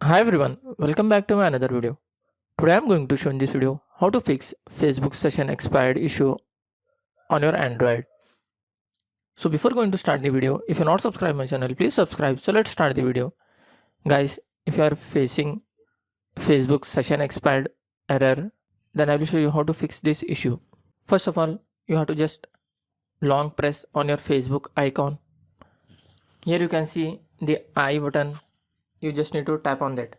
Hi everyone, welcome back to my another video. Today I'm going to show in this video how to fix Facebook session expired issue on your Android. So before going to start the video, if you're not subscribed my channel, please subscribe. So let's start the video. Guys, if you are facing Facebook session expired error, then I will show you how to fix this issue. First of all, you have to just long press on your Facebook icon. Here you can see the I button. You just need to tap on that.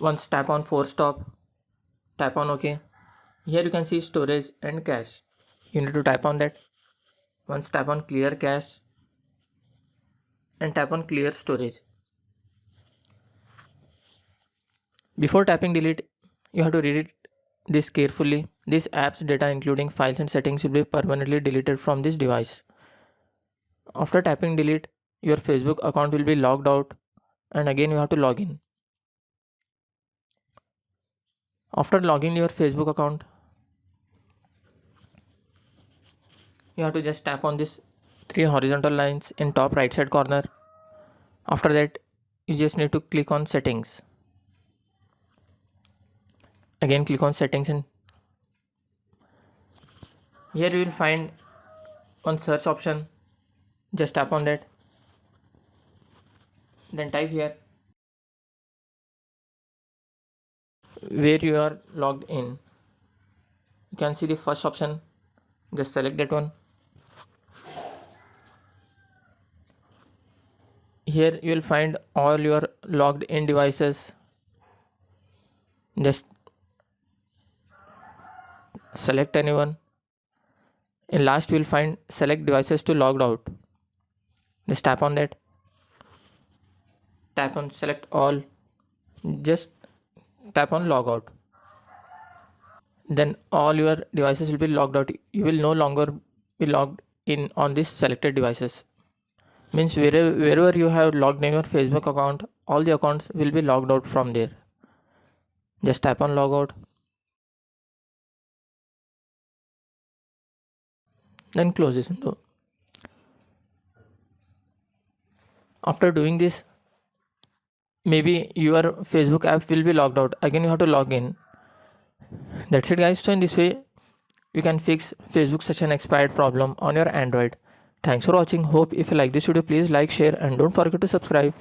Once tap on force stop, tap on OK. Here you can see storage and cache. You need to tap on that. Once tap on clear cache and tap on clear storage. Before tapping delete, you have to read this carefully. This app's data including files and settings will be permanently deleted from this device. After tapping delete, your Facebook account will be logged out and again you have to log in. After logging your Facebook account, you have to just tap on this three horizontal lines in top right side corner. After that, you just need to click on settings. Again click on settings and here you will find one search option. Just tap on that. Then type here where you are logged in. You can see the first option. Just select that one. Here you will find all your logged in devices. Just select anyone. In last you will find select devices to logged out. Just tap on that. Tap on select all. Just tap on log out. Then all your devices will be logged out. You will no longer be logged in on these selected devices. Means wherever you have logged in your Facebook account, all the accounts will be logged out from there. Just tap on log out. Then close this window. After doing this, maybe your Facebook app will be logged out. Again you have to log in. That's it guys. So in this way you can fix Facebook session expired problem on your Android. Thanks for watching. Hope if you like this video, please like, share and don't forget to subscribe.